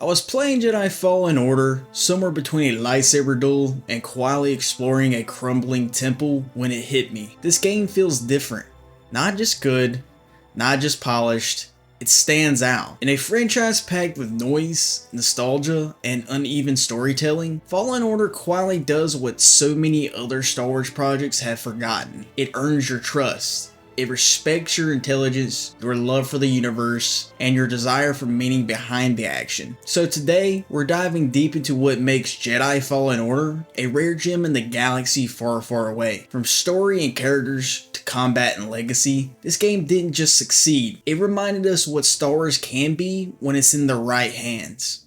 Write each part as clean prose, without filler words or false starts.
was playing Jedi Fallen Order, somewhere between a lightsaber duel and quietly exploring a crumbling temple when it hit me. This game feels different. Not just good, not just polished, it stands out. In a franchise packed with noise, nostalgia, and uneven storytelling, Fallen Order quietly does what so many other Star Wars projects have forgotten. It earns your trust. It respects your intelligence, your love for the universe, and your desire for meaning behind the action. So today, we're diving deep into what makes Jedi Fallen Order a rare gem in the galaxy far, far away. From story and characters to combat and legacy, this game didn't just succeed, it reminded us what Star Wars can be when it's in the right hands.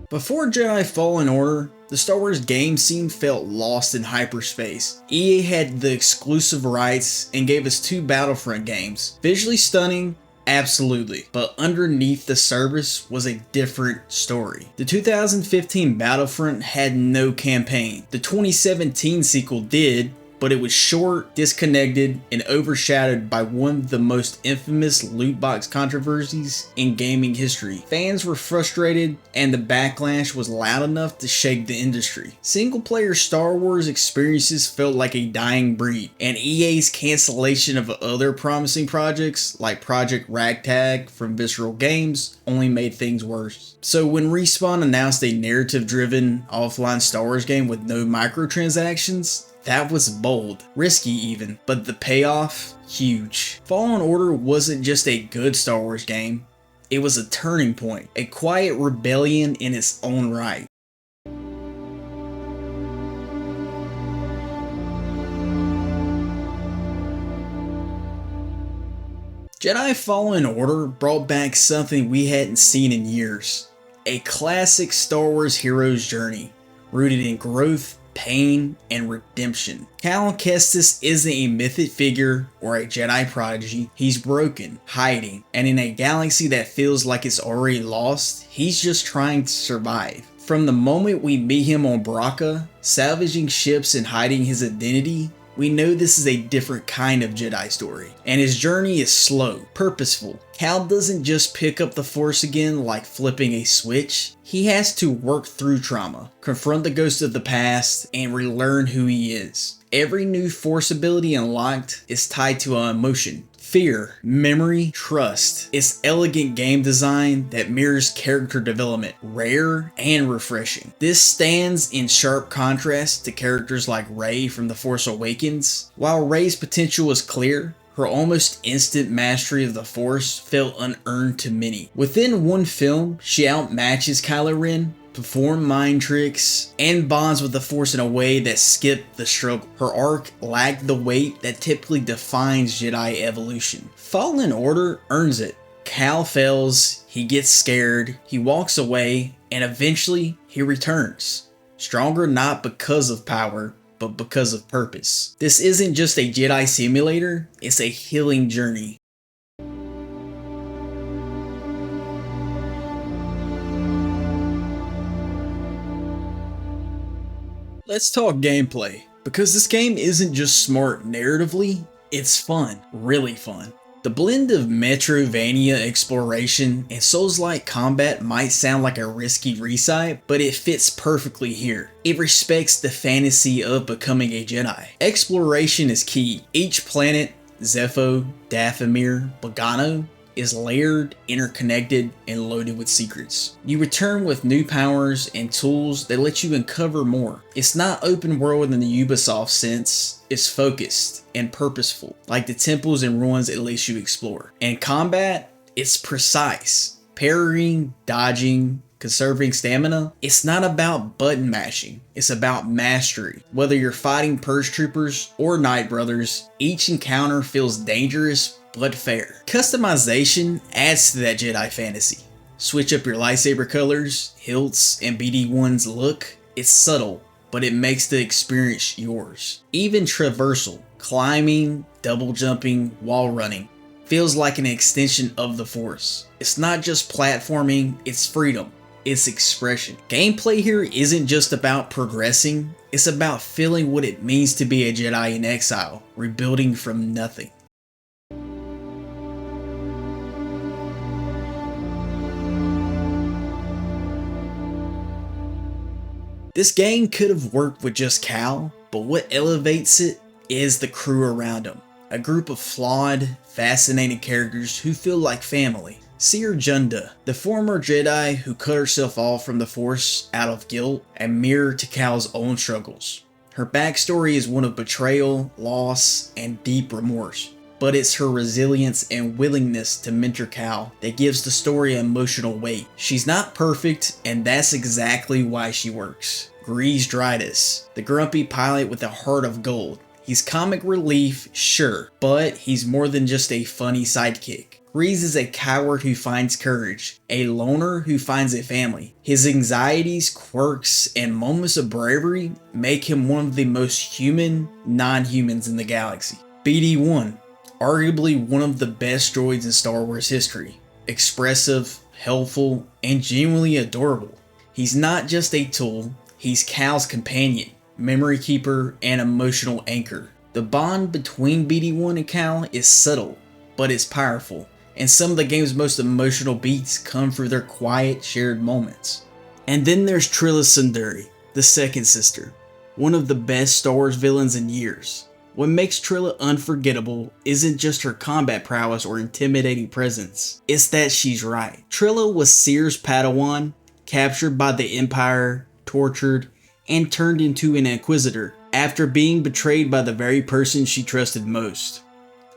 Before Jedi Fallen Order, the Star Wars game scene felt lost in hyperspace. EA had the exclusive rights and gave us 2 Battlefront games. Visually stunning, absolutely, but underneath the surface was a different story. The 2015 Battlefront had no campaign. The 2017 sequel did, but it was short, disconnected, and overshadowed by one of the most infamous loot box controversies in gaming history. Fans were frustrated, and the backlash was loud enough to shake the industry. Single-player Star Wars experiences felt like a dying breed, and EA's cancellation of other promising projects, like Project Ragtag from Visceral Games, only made things worse. So when Respawn announced a narrative-driven, offline Star Wars game with no microtransactions, that was bold, risky even, but the payoff, huge. Fallen Order wasn't just a good Star Wars game, it was a turning point, a quiet rebellion in its own right. Jedi Fallen Order brought back something we hadn't seen in years, a classic Star Wars hero's journey, rooted in growth, pain, and redemption. Cal Kestis isn't a mythic figure or a Jedi prodigy. He's broken, hiding, and in a galaxy that feels like it's already lost, he's just trying to survive. From the moment we meet him on Bracca, salvaging ships and hiding his identity, we know this is a different kind of Jedi story. And his journey is slow, purposeful. Cal doesn't just pick up the Force again like flipping a switch. He has to work through trauma, confront the ghosts of the past, and relearn who he is. Every new Force ability unlocked is tied to an emotion. Fear, memory, trust. It's elegant game design that mirrors character development, rare and refreshing. This stands in sharp contrast to characters like Rey from The Force Awakens. While Rey's potential is clear, her almost instant mastery of the Force felt unearned to many. Within one film, she outmatches Kylo Ren, perform mind tricks, and bonds with the Force in a way that skipped the struggle. Her arc lacked the weight that typically defines Jedi evolution. Fallen Order earns it. Cal fails, he gets scared, he walks away, and eventually he returns. Stronger not because of power, but because of purpose. This isn't just a Jedi simulator, it's a healing journey. Let's talk gameplay, because this game isn't just smart narratively, it's fun, really fun. The blend of Metroidvania exploration and Souls-like combat might sound like a risky recite, but it fits perfectly here. It respects the fantasy of becoming a Jedi. Exploration is key. Each planet, Zepho, Dathomir, Bogano, is layered, interconnected, and loaded with secrets. You return with new powers and tools that let you uncover more. It's not open world in the Ubisoft sense, it's focused and purposeful, like the temples and ruins it lets you explore. And combat, it's precise. Parrying, dodging, conserving stamina. It's not about button mashing, it's about mastery. Whether you're fighting Purge Troopers or Night Brothers, each encounter feels dangerous but fair. Customization adds to that Jedi fantasy. Switch up your lightsaber colors, hilts, and BD1's look. It's subtle, but it makes the experience yours. Even traversal, climbing, double jumping, wall running, feels like an extension of the Force. It's not just platforming, it's freedom. it's expression. Gameplay here isn't just about progressing, it's about feeling what it means to be a Jedi in exile, rebuilding from nothing. This game could have worked with just Cal, but what elevates it is the crew around him. A group of flawed, fascinating characters who feel like family. Seer Junda, the former Jedi who cut herself off from the Force out of guilt, a mirror to Cal's own struggles. Her backstory is one of betrayal, loss, and deep remorse. But it's her resilience and willingness to mentor Cal that gives the story emotional weight. She's not perfect, and that's exactly why she works. Grease Drydas, the grumpy pilot with a heart of gold. He's comic relief, sure, but he's more than just a funny sidekick. Grease is a coward who finds courage, a loner who finds a family. His anxieties, quirks, and moments of bravery make him one of the most human non-humans in the galaxy. BD-1, arguably one of the best droids in Star Wars history. Expressive, helpful, and genuinely adorable. He's not just a tool, he's Cal's companion, memory keeper, and emotional anchor. The bond between BD-1 and Cal is subtle, but it's powerful, and some of the game's most emotional beats come through their quiet, shared moments. And then there's Trilla Sundari, the second sister, one of the best Star Wars villains in years. What makes Trilla unforgettable isn't just her combat prowess or intimidating presence, it's that she's right. Trilla was Seer's Padawan, captured by the Empire, tortured, and turned into an Inquisitor after being betrayed by the very person she trusted most.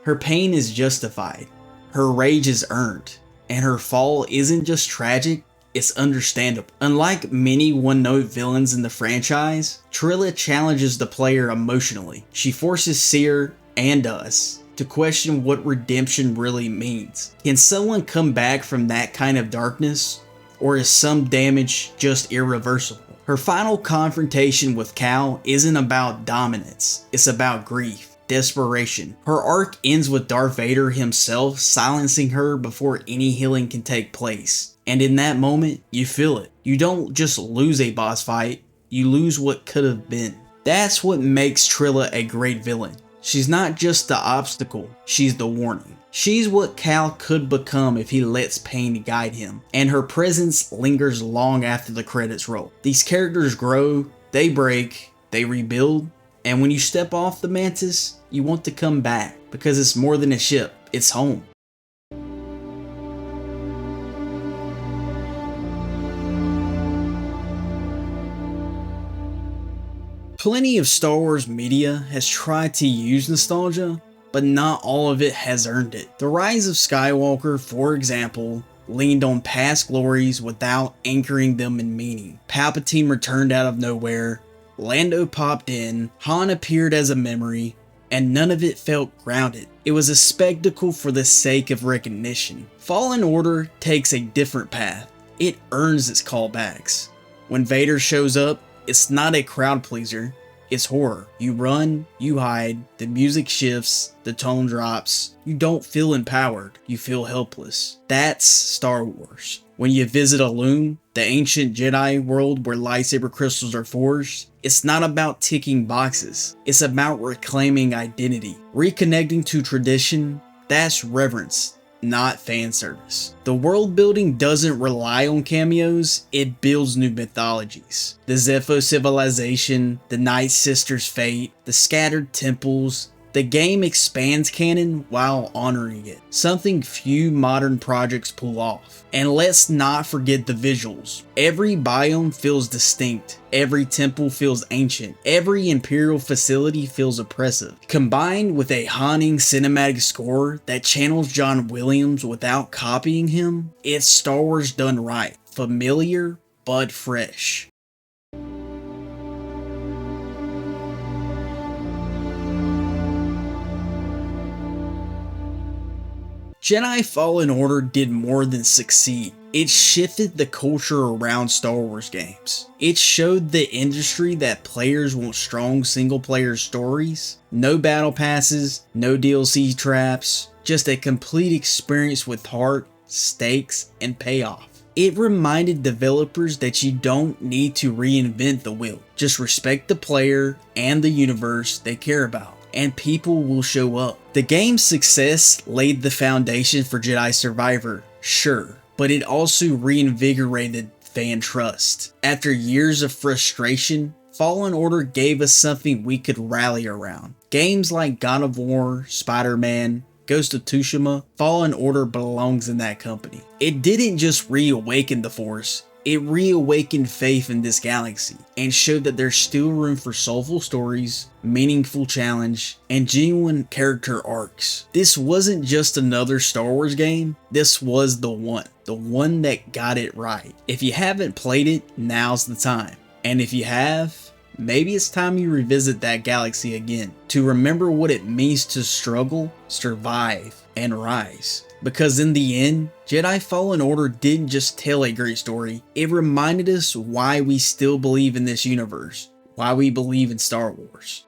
Her pain is justified, her rage is earned, and her fall isn't just tragic, it's understandable. Unlike many one-note villains in the franchise, Trilla challenges the player emotionally. She forces Seer, and us, to question what redemption really means. Can someone come back from that kind of darkness? Or is some damage just irreversible? Her final confrontation with Cal isn't about dominance, it's about grief, desperation. Her arc ends with Darth Vader himself silencing her before any healing can take place. And in that moment, you feel it. You don't just lose a boss fight, you lose what could have been. That's what makes Trilla a great villain. She's not just the obstacle, she's the warning. She's what Cal could become if he lets pain guide him, and her presence lingers long after the credits roll. These characters grow, they break, they rebuild, and when you step off the Mantis, you want to come back, because it's more than a ship, it's home. Plenty of Star Wars media has tried to use nostalgia, but not all of it has earned it. The Rise of Skywalker, for example, leaned on past glories without anchoring them in meaning. Palpatine returned out of nowhere, Lando popped in, Han appeared as a memory, and none of it felt grounded. It was a spectacle for the sake of recognition. Fallen Order takes a different path. It earns its callbacks. When Vader shows up, it's not a crowd pleaser, it's horror. You run, you hide, the music shifts, the tone drops. You don't feel empowered, you feel helpless. That's Star Wars. When you visit Elune, the ancient Jedi world where lightsaber crystals are forged, it's not about ticking boxes. It's about reclaiming identity. Reconnecting to tradition, that's reverence, not fan service. The world building doesn't rely on cameos, it builds new mythologies. The Zepho civilization, the Night Sisters' fate, the scattered temples. The game expands canon while honoring it, something few modern projects pull off. And let's not forget the visuals. Every biome feels distinct, every temple feels ancient, every Imperial facility feels oppressive. Combined with a haunting cinematic score that channels John Williams without copying him, it's Star Wars done right, familiar but fresh. Jedi Fallen Order did more than succeed. It shifted the culture around Star Wars games. It showed the industry that players want strong single-player stories, no battle passes, no DLC traps, just a complete experience with heart, stakes, and payoff. It reminded developers that you don't need to reinvent the wheel. Just respect the player and the universe they care about, and people will show up. The game's success laid the foundation for Jedi Survivor, sure, but it also reinvigorated fan trust. After years of frustration, Fallen Order gave us something we could rally around. Games like God of War, Spider-Man, Ghost of Tsushima, Fallen Order belongs in that company. It didn't just reawaken the Force, it reawakened faith in this galaxy and showed that there's still room for soulful stories, meaningful challenge, and genuine character arcs. This wasn't just another Star Wars game, this was the one that got it right. If you haven't played it, now's the time. And if you have, maybe it's time you revisit that galaxy again to remember what it means to struggle, survive, and rise. Because in the end, Jedi Fallen Order didn't just tell a great story, it reminded us why we still believe in this universe, why we believe in Star Wars.